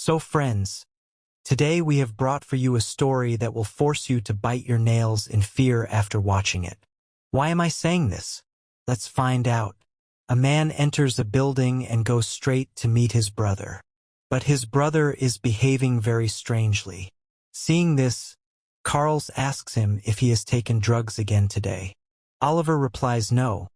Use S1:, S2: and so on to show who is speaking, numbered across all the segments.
S1: So friends, today we have brought for you a story that will force you to bite your nails in fear after watching it. Why am I saying this? Let's find out. A man enters a building and goes straight to meet his brother. But his brother is behaving very strangely. Seeing this, Carls asks him if he has taken drugs again today. Oliver replies no,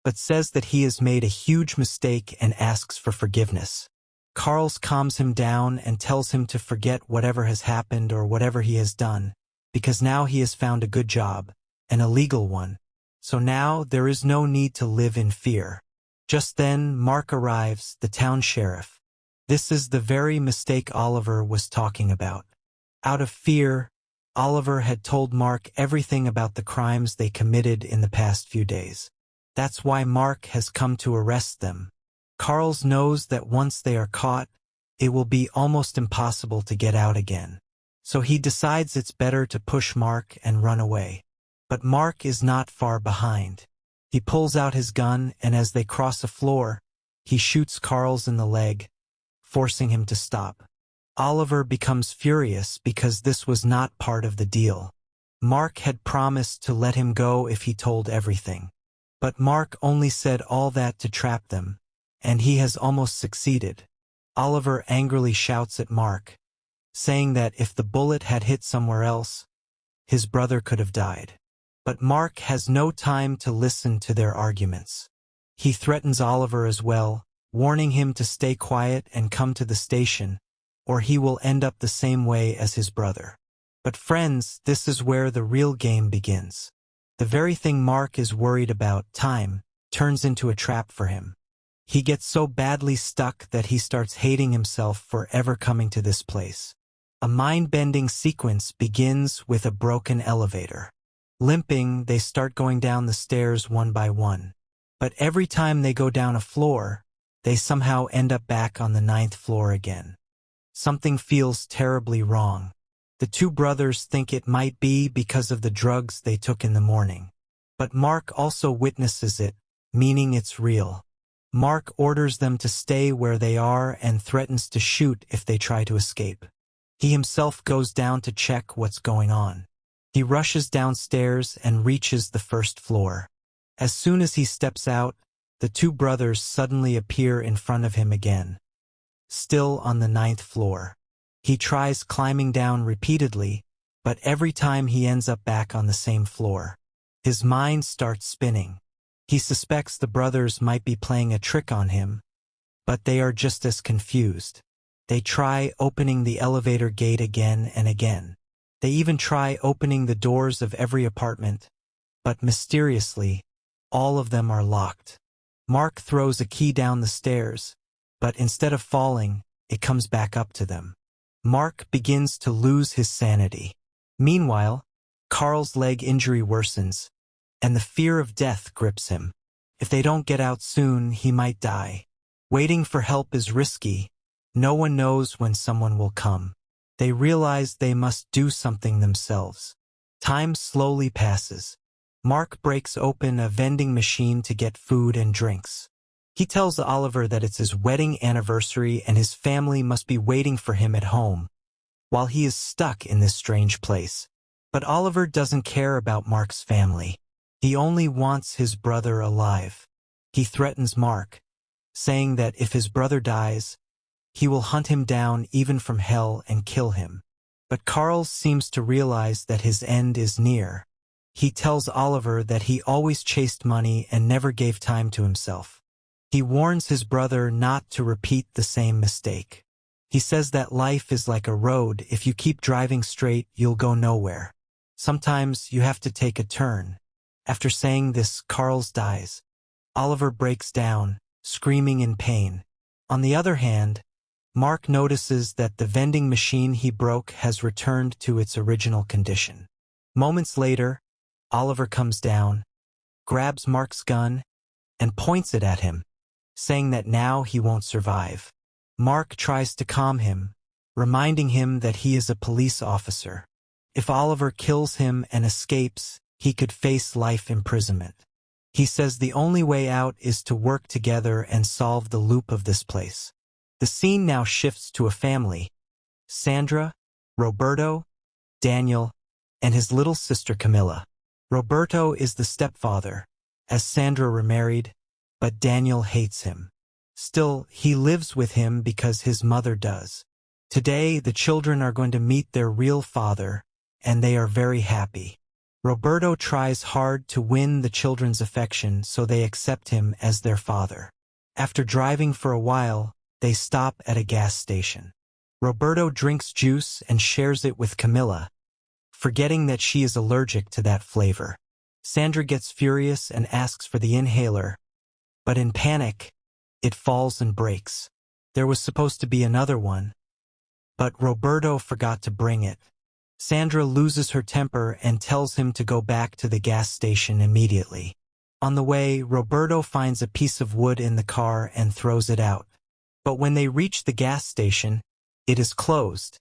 S1: but says that he has made a huge mistake and asks for forgiveness. Carls calms him down and tells him to forget whatever has happened or whatever he has done, because now he has found a good job, an illegal one. So now there is no need to live in fear. Just then, Mark arrives, the town sheriff. This is the very mistake Oliver was talking about. Out of fear, Oliver had told Mark everything about the crimes they committed in the past few days. That's why Mark has come to arrest them. Carls knows that once they are caught, it will be almost impossible to get out again. So he decides it's better to push Mark and run away. But Mark is not far behind. He pulls out his gun, and as they cross a floor, he shoots Carls in the leg, forcing him to stop. Oliver becomes furious because this was not part of the deal. Mark had promised to let him go if he told everything. But Mark only said all that to trap them, and he has almost succeeded. Oliver angrily shouts at Mark, saying that if the bullet had hit somewhere else, his brother could have died. But Mark has no time to listen to their arguments. He threatens Oliver as well, warning him to stay quiet and come to the station, or he will end up the same way as his brother. But friends, this is where the real game begins. The very thing Mark is worried about, time, turns into a trap for him. He gets so badly stuck that he starts hating himself for ever coming to this place. A mind-bending sequence begins with a broken elevator. Limping, they start going down the stairs one by one. But every time they go down a floor, they somehow end up back on the 9th floor again. Something feels terribly wrong. The two brothers think it might be because of the drugs they took in the morning. But Mark also witnesses it, meaning it's real. Mark orders them to stay where they are and threatens to shoot if they try to escape. He himself goes down to check what's going on. He rushes downstairs and reaches the 1st floor. As soon as he steps out, the two brothers suddenly appear in front of him again. Still on the 9th floor. He tries climbing down repeatedly, but every time he ends up back on the same floor. His mind starts spinning. He suspects the brothers might be playing a trick on him, but they are just as confused. They try opening the elevator gate again and again. They even try opening the doors of every apartment, but mysteriously, all of them are locked. Mark throws a key down the stairs, but instead of falling, it comes back up to them. Mark begins to lose his sanity. Meanwhile, Carl's leg injury worsens, and the fear of death grips him. If they don't get out soon, he might die. Waiting for help is risky. No one knows when someone will come. They realize they must do something themselves. Time slowly passes. Mark breaks open a vending machine to get food and drinks. He tells Oliver that it's his wedding anniversary and his family must be waiting for him at home, while he is stuck in this strange place. But Oliver doesn't care about Mark's family. He only wants his brother alive. He threatens Mark, saying that if his brother dies, he will hunt him down even from hell and kill him. But Carl seems to realize that his end is near. He tells Oliver that he always chased money and never gave time to himself. He warns his brother not to repeat the same mistake. He says that life is like a road. If you keep driving straight, you'll go nowhere. Sometimes you have to take a turn. After saying this, Carls dies. Oliver breaks down, screaming in pain. On the other hand, Mark notices that the vending machine he broke has returned to its original condition. Moments later, Oliver comes down, grabs Mark's gun, and points it at him, saying that now he won't survive. Mark tries to calm him, reminding him that he is a police officer. If Oliver kills him and escapes, he could face life imprisonment. He says the only way out is to work together and solve the loop of this place. The scene now shifts to a family: Sandra, Roberto, Daniel, and his little sister Camilla. Roberto is the stepfather, as Sandra remarried, but Daniel hates him. Still, he lives with him because his mother does. Today, the children are going to meet their real father, and they are very happy. Roberto tries hard to win the children's affection so they accept him as their father. After driving for a while, they stop at a gas station. Roberto drinks juice and shares it with Camilla, forgetting that she is allergic to that flavor. Sandra gets furious and asks for the inhaler, but in panic, it falls and breaks. There was supposed to be another one, but Roberto forgot to bring it. Sandra loses her temper and tells him to go back to the gas station immediately. On the way, Roberto finds a piece of wood in the car and throws it out. But when they reach the gas station, it is closed,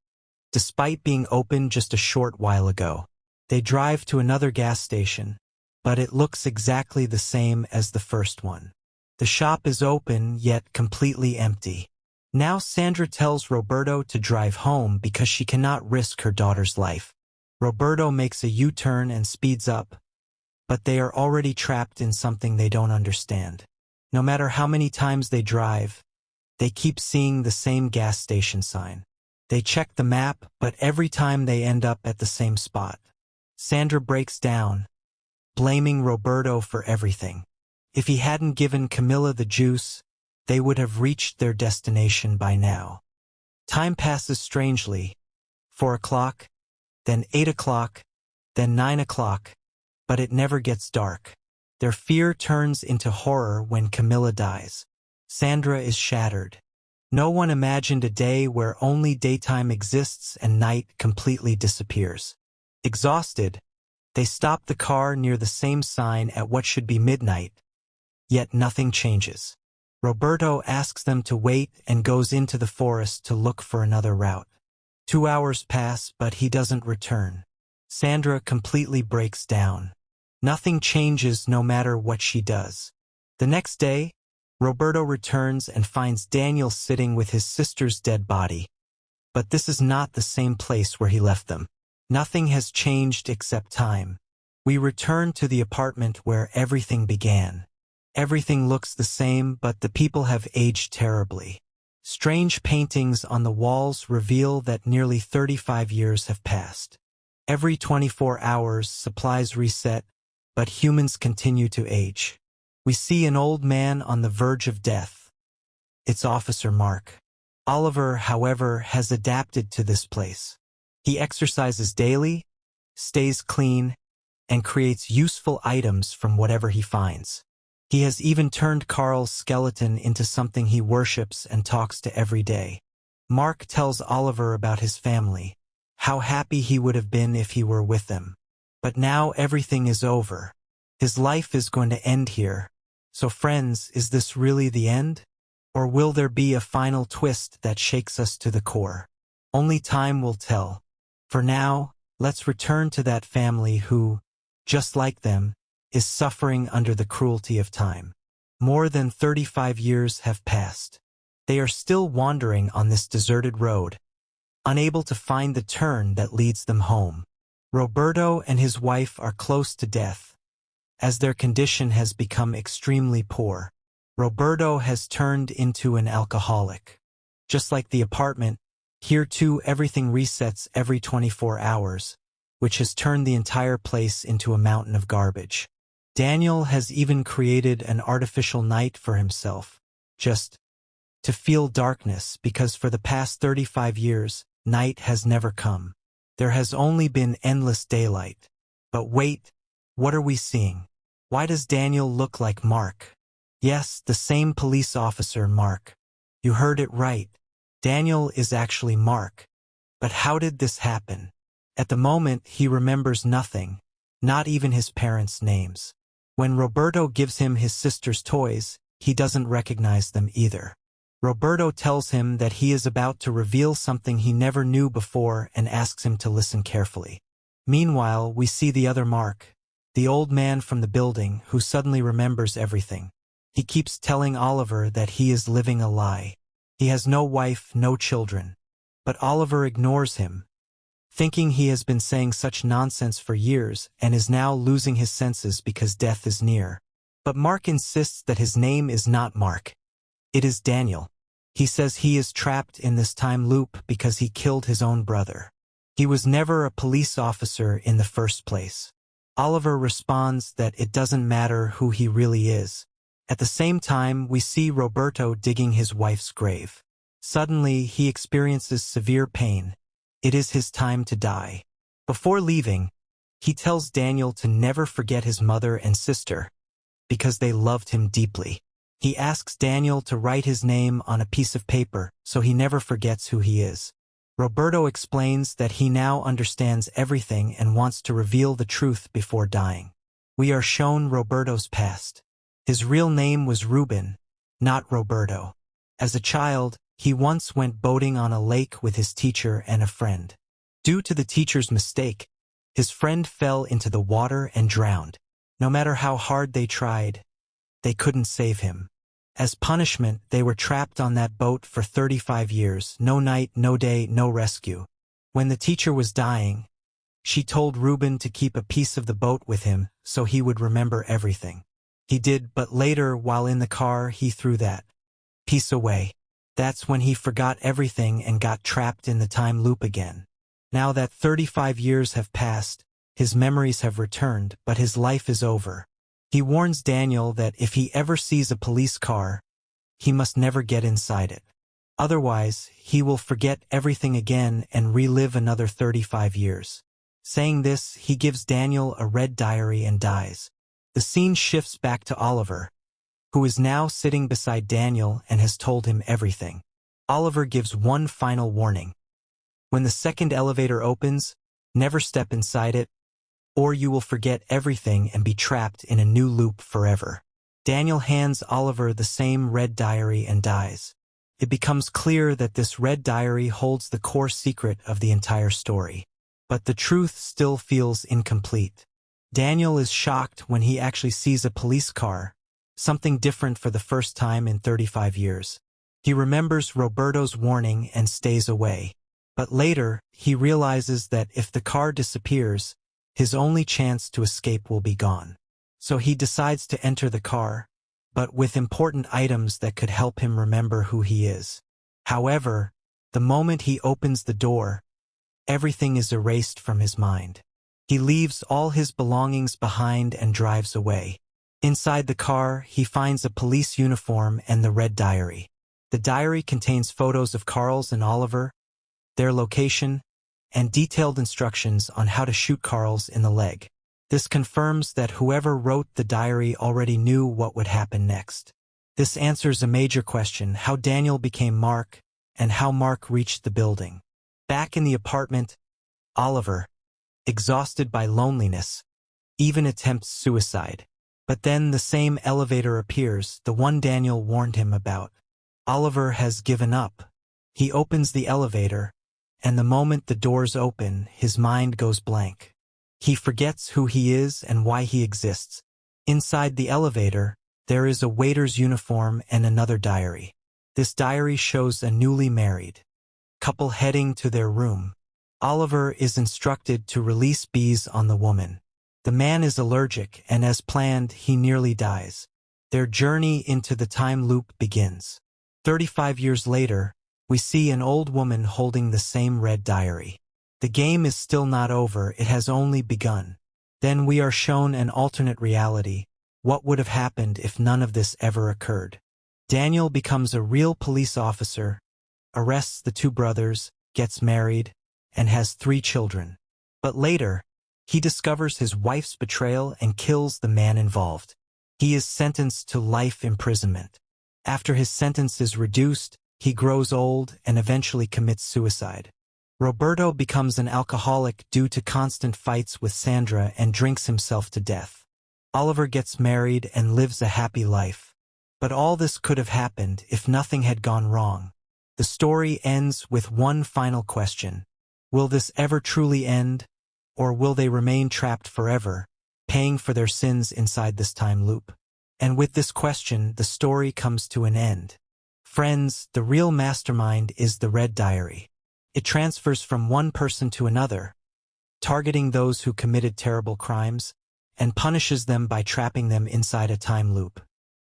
S1: despite being open just a short while ago. They drive to another gas station, but it looks exactly the same as the first one. The shop is open, yet completely empty. Now Sandra tells Roberto to drive home because she cannot risk her daughter's life. Roberto makes a U-turn and speeds up, but they are already trapped in something they don't understand. No matter how many times they drive, they keep seeing the same gas station sign. They check the map, but every time they end up at the same spot. Sandra breaks down, blaming Roberto for everything. If he hadn't given Camilla the juice, they would have reached their destination by now. Time passes strangely. 4 o'clock, then 8 o'clock, then 9 o'clock, but it never gets dark. Their fear turns into horror when Camilla dies. Sandra is shattered. No one imagined a day where only daytime exists and night completely disappears. Exhausted, they stop the car near the same sign at what should be midnight, yet nothing changes. Roberto asks them to wait and goes into the forest to look for another route. 2 hours pass, but he doesn't return. Sandra completely breaks down. Nothing changes no matter what she does. The next day, Roberto returns and finds Daniel sitting with his sister's dead body. But this is not the same place where he left them. Nothing has changed except time. We return to the apartment where everything began. Everything looks the same, but the people have aged terribly. Strange paintings on the walls reveal that nearly 35 years have passed. Every 24 hours, supplies reset, but humans continue to age. We see an old man on the verge of death. It's Officer Mark. Oliver, however, has adapted to this place. He exercises daily, stays clean, and creates useful items from whatever he finds. He has even turned Carl's skeleton into something he worships and talks to every day. Mark tells Oliver about his family, how happy he would have been if he were with them. But now everything is over. His life is going to end here. So friends, is this really the end? Or will there be a final twist that shakes us to the core? Only time will tell. For now, let's return to that family who, just like them, is suffering under the cruelty of time. More than 35 years have passed. They are still wandering on this deserted road, unable to find the turn that leads them home. Roberto and his wife are close to death, as their condition has become extremely poor. Roberto has turned into an alcoholic. Just like the apartment, here too everything resets every 24 hours, which has turned the entire place into a mountain of garbage. Daniel has even created an artificial night for himself, just to feel darkness, because for the past 35 years, night has never come. There has only been endless daylight. But wait, what are we seeing? Why does Daniel look like Mark? Yes, the same police officer, Mark. You heard it right. Daniel is actually Mark. But how did this happen? At the moment, he remembers nothing, not even his parents' names. When Roberto gives him his sister's toys, he doesn't recognize them either. Roberto tells him that he is about to reveal something he never knew before and asks him to listen carefully. Meanwhile, we see the other Mark, the old man from the building who suddenly remembers everything. He keeps telling Oliver that he is living a lie. He has no wife, no children. But Oliver ignores him, thinking he has been saying such nonsense for years and is now losing his senses because death is near. But Mark insists that his name is not Mark. It is Daniel. He says he is trapped in this time loop because he killed his own brother. He was never a police officer in the first place. Oliver responds that it doesn't matter who he really is. At the same time, we see Roberto digging his wife's grave. Suddenly, he experiences severe pain. It is his time to die. Before leaving, he tells Daniel to never forget his mother and sister, because they loved him deeply. He asks Daniel to write his name on a piece of paper so he never forgets who he is. Roberto explains that he now understands everything and wants to reveal the truth before dying. We are shown Roberto's past. His real name was Ruben, not Roberto. As a child, he once went boating on a lake with his teacher and a friend. Due to the teacher's mistake, his friend fell into the water and drowned. No matter how hard they tried, they couldn't save him. As punishment, they were trapped on that boat for 35 years, no night, no day, no rescue. When the teacher was dying, she told Ruben to keep a piece of the boat with him so he would remember everything. He did, but later, while in the car, he threw that piece away. That's when he forgot everything and got trapped in the time loop again. Now that 35 years have passed, his memories have returned, but his life is over. He warns Daniel that if he ever sees a police car, he must never get inside it. Otherwise, he will forget everything again and relive another 35 years. Saying this, he gives Daniel a red diary and dies. The scene shifts back to Oliver, who is now sitting beside Daniel and has told him everything. Oliver gives one final warning. When the second elevator opens, never step inside it, or you will forget everything and be trapped in a new loop forever. Daniel hands Oliver the same red diary and dies. It becomes clear that this red diary holds the core secret of the entire story. But the truth still feels incomplete. Daniel is shocked when he actually sees a police car, something different for the first time in 35 years. He remembers Roberto's warning and stays away. But later, he realizes that if the car disappears, his only chance to escape will be gone. So he decides to enter the car, but with important items that could help him remember who he is. However, the moment he opens the door, everything is erased from his mind. He leaves all his belongings behind and drives away. Inside the car, he finds a police uniform and the red diary. The diary contains photos of Carl's and Oliver, their location, and detailed instructions on how to shoot Carl's in the leg. This confirms that whoever wrote the diary already knew what would happen next. This answers a major question: how Daniel became Mark, and how Mark reached the building. Back in the apartment, Oliver, exhausted by loneliness, even attempts suicide. But then the same elevator appears, the one Daniel warned him about. Oliver has given up. He opens the elevator, and the moment the doors open, his mind goes blank. He forgets who he is and why he exists. Inside the elevator, there is a waiter's uniform and another diary. This diary shows a newly married couple heading to their room. Oliver is instructed to release bees on the woman. The man is allergic, and as planned, he nearly dies. Their journey into the time loop begins. 35 years later, we see an old woman holding the same red diary. The game is still not over, it has only begun. Then we are shown an alternate reality. What would have happened if none of this ever occurred? Daniel becomes a real police officer, arrests the two brothers, gets married, and has 3 children. But later, he discovers his wife's betrayal and kills the man involved. He is sentenced to life imprisonment. After his sentence is reduced, he grows old and eventually commits suicide. Roberto becomes an alcoholic due to constant fights with Sandra and drinks himself to death. Oliver gets married and lives a happy life. But all this could have happened if nothing had gone wrong. The story ends with one final question. Will this ever truly end, or will they remain trapped forever, paying for their sins inside this time loop? And with this question, the story comes to an end. Friends, the real mastermind is the red diary. It transfers from one person to another, targeting those who committed terrible crimes, and punishes them by trapping them inside a time loop.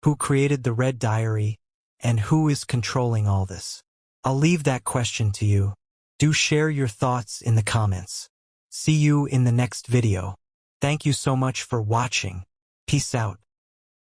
S1: Who created the red diary, and who is controlling all this? I'll leave that question to you. Do share your thoughts in the comments. See you in the next video. Thank you so much for watching. Peace out.